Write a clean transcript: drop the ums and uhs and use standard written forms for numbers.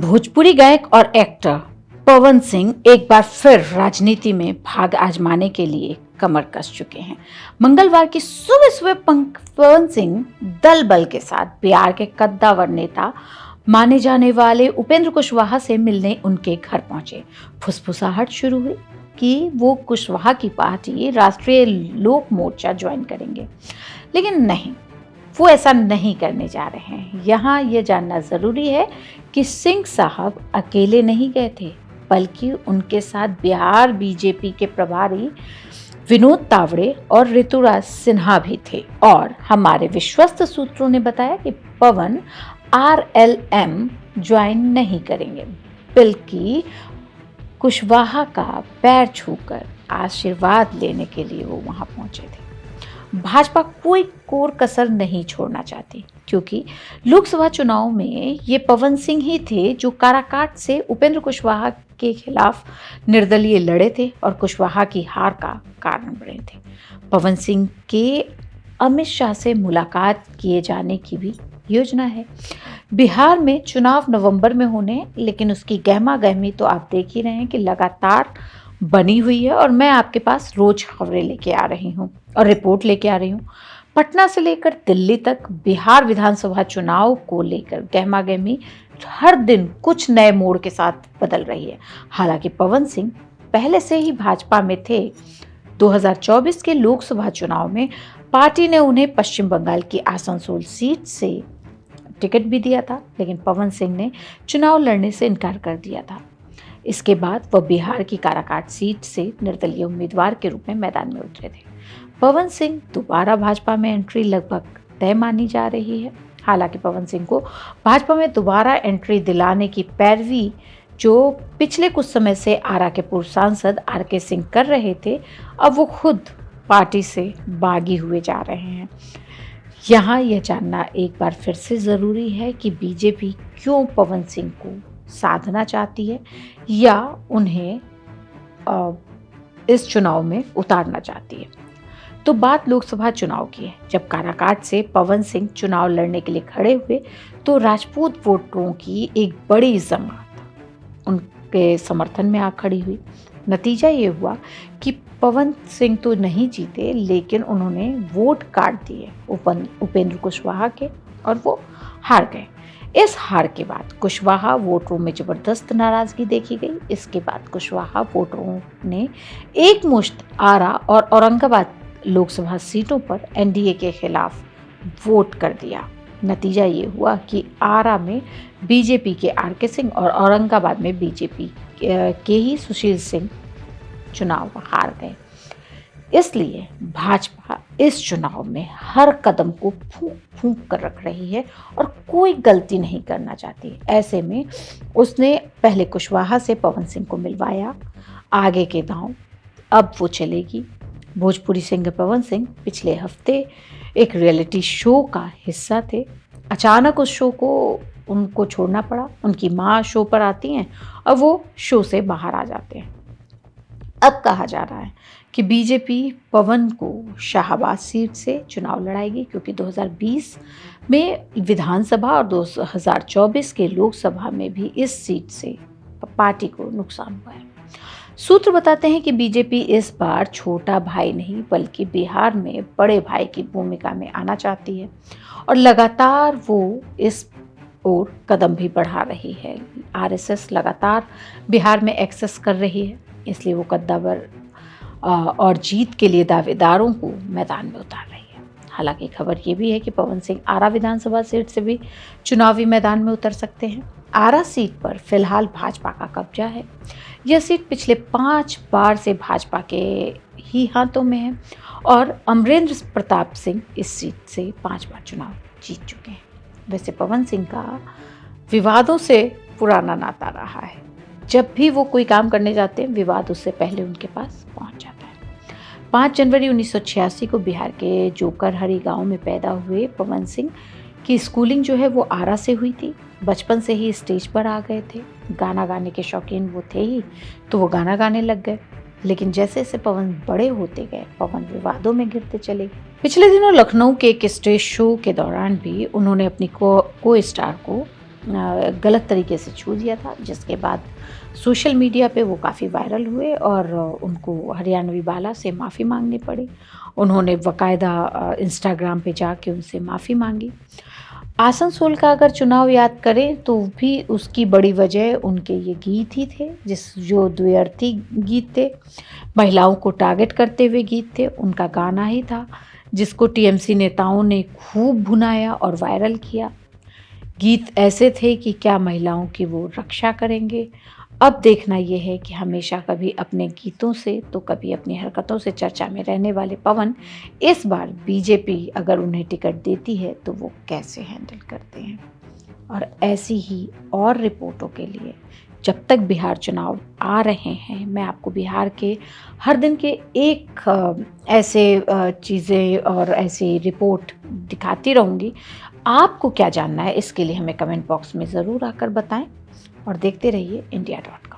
भोजपुरी गायक और एक्टर पवन सिंह एक बार फिर राजनीति में भाग आजमाने के लिए कमर कस चुके हैं। मंगलवार की सुबह सुबह पवन सिंह दल बल के साथ बिहार के कद्दावर नेता माने जाने वाले उपेंद्र कुशवाहा से मिलने उनके घर पहुंचे। फुसफुसाहट शुरू हुई कि वो कुशवाहा की पार्टी राष्ट्रीय लोक मोर्चा ज्वाइन करेंगे, लेकिन नहीं, वो ऐसा नहीं करने जा रहे हैं। यहाँ ये जानना जरूरी है कि सिंह साहब अकेले नहीं गए थे, बल्कि उनके साथ बिहार बीजेपी के प्रभारी विनोद तावड़े और ऋतुराज सिन्हा भी थे। और हमारे विश्वस्त सूत्रों ने बताया कि पवन आरएलएम ज्वाइन नहीं करेंगे, बल्कि कुशवाहा का पैर छूकर आशीर्वाद लेने के लिए वो वहां पहुंचे थे। भाजपा कोई कोर कसर नहीं छोड़ना चाहती, क्योंकि लोकसभा चुनाव में ये पवन सिंह ही थे जो काराकाट से उपेंद्र कुशवाहा के खिलाफ निर्दलीय लड़े थे और कुशवाहा की हार का कारण बने थे। पवन सिंह के अमित शाह से मुलाकात किए जाने की भी योजना है। बिहार में चुनाव नवंबर में होने, लेकिन उसकी गहमा गहमी तो आप देख ही रहे हैं कि लगातार बनी हुई है। और मैं आपके पास रोज खबरें लेके आ रही हूँ और रिपोर्ट लेके आ रही हूँ। पटना से लेकर दिल्ली तक बिहार विधानसभा चुनाव को लेकर गहमा गहमी हर दिन कुछ नए मोड़ के साथ बदल रही है। हालांकि पवन सिंह पहले से ही भाजपा में थे। 2024 के लोकसभा चुनाव में पार्टी ने उन्हें पश्चिम बंगाल की आसनसोल सीट से टिकट भी दिया था, लेकिन पवन सिंह ने चुनाव लड़ने से इनकार कर दिया था। इसके बाद वह बिहार की काराकाट सीट से निर्दलीय उम्मीदवार के रूप में मैदान में उतरे थे। पवन सिंह दोबारा भाजपा में एंट्री लगभग तय मानी जा रही है। हालांकि पवन सिंह को भाजपा में दोबारा एंट्री दिलाने की पैरवी जो पिछले कुछ समय से आरा के पूर्व सांसद आर.के. सिंह कर रहे थे, अब वो खुद पार्टी से बागी हुए जा रहे हैं। यहाँ यह जानना एक बार फिर से ज़रूरी है कि बीजेपी क्यों पवन सिंह को साधना चाहती है या उन्हें इस चुनाव में उतारना चाहती है। तो बात लोकसभा चुनाव की है। जब काराकाट से पवन सिंह चुनाव लड़ने के लिए खड़े हुए तो राजपूत वोटरों की एक बड़ी जमात उनके समर्थन में आ खड़ी हुई। नतीजा ये हुआ कि पवन सिंह तो नहीं जीते, लेकिन उन्होंने वोट काट दिए उपेंद्र कुशवाहा के और वो हार गए। इस हार के बाद कुशवाहा वोटरों में जबरदस्त नाराजगी देखी गई। इसके बाद कुशवाहा वोटरों ने एक मुश्त आरा और औरंगाबाद लोकसभा सीटों पर एनडीए के खिलाफ वोट कर दिया। नतीजा ये हुआ कि आरा में बीजेपी के आर.के. सिंह और औरंगाबाद में बीजेपी के ही सुशील सिंह चुनाव हार गए। इसलिए भाजपा इस चुनाव में हर कदम को फूंक फूंक कर रख रही है और कोई गलती नहीं करना चाहती। ऐसे में उसने पहले कुशवाहा से पवन सिंह को मिलवाया। आगे के दांव अब वो चलेगी। भोजपुरी सिंगर पवन सिंह पिछले हफ्ते एक रियलिटी शो का हिस्सा थे। अचानक उस शो को उनको छोड़ना पड़ा। उनकी माँ शो पर आती हैं और वो शो से बाहर आ जाते हैं। अब कहा जा रहा है कि बीजेपी पवन को शाहबाद सीट से चुनाव लड़ाएगी, क्योंकि 2020 में विधानसभा और 2024 के लोकसभा में भी इस सीट से पार्टी को नुकसान हुआ है। सूत्र बताते हैं कि बीजेपी इस बार छोटा भाई नहीं, बल्कि बिहार में बड़े भाई की भूमिका में आना चाहती है और लगातार वो इस ओर कदम भी बढ़ा रही है। आरएसएस लगातार बिहार में एक्सेस कर रही है, इसलिए वो कद्दावर और जीत के लिए दावेदारों को मैदान में उतार रही है। हालांकि खबर ये भी है कि पवन सिंह आरा विधानसभा सीट से भी चुनावी मैदान में उतर सकते हैं। आरा सीट पर फिलहाल भाजपा का कब्जा है। यह सीट पिछले 5 बार से भाजपा के ही हाथों में है और अमरेंद्र प्रताप सिंह इस सीट से 5 बार चुनाव जीत चुके हैं। वैसे पवन सिंह का विवादों से पुराना नाता रहा है। जब भी वो कोई काम करने जाते हैं, विवाद उससे पहले उनके पास पहुंच जाता है। 5 जनवरी 1986 को बिहार के जोकरहरी गांव में पैदा हुए पवन सिंह की स्कूलिंग जो है वो आरा से हुई थी। बचपन से ही स्टेज पर आ गए थे। गाना गाने के शौकीन वो थे ही, तो वो गाना गाने लग गए। लेकिन जैसे जैसे पवन बड़े होते गए, पवन विवादों में गिरते चले गए। पिछले दिनों लखनऊ के एक स्टेज शो के दौरान भी उन्होंने अपनी को स्टार को गलत तरीके से छू दिया था, जिसके बाद सोशल मीडिया पे वो काफ़ी वायरल हुए और उनको हरियाणवी बाला से माफ़ी मांगनी पड़ी। उन्होंने बाकायदा इंस्टाग्राम पे जाके उनसे माफ़ी मांगी। आसनसोल का अगर चुनाव याद करें तो भी उसकी बड़ी वजह उनके ये गीत ही थे, जो द्व्यर्थी गीत थे, महिलाओं को टारगेट करते हुए गीत थे। उनका गाना ही था जिसको टीएमसी नेताओं ने खूब भुनाया और वायरल किया। गीत ऐसे थे कि क्या महिलाओं की वो रक्षा करेंगे। अब देखना ये है कि हमेशा कभी अपने गीतों से तो कभी अपनी हरकतों से चर्चा में रहने वाले पवन इस बार बीजेपी अगर उन्हें टिकट देती है तो वो कैसे हैंडल करते हैं। और ऐसी ही और रिपोर्टों के लिए जब तक बिहार चुनाव आ रहे हैं, मैं आपको बिहार के हर दिन के एक ऐसे चीज़ें और ऐसी रिपोर्ट दिखाती रहूँगी। आपको क्या जानना है इसके लिए हमें कमेंट बॉक्स में ज़रूर आकर बताएं और देखते रहिए इंडिया.com।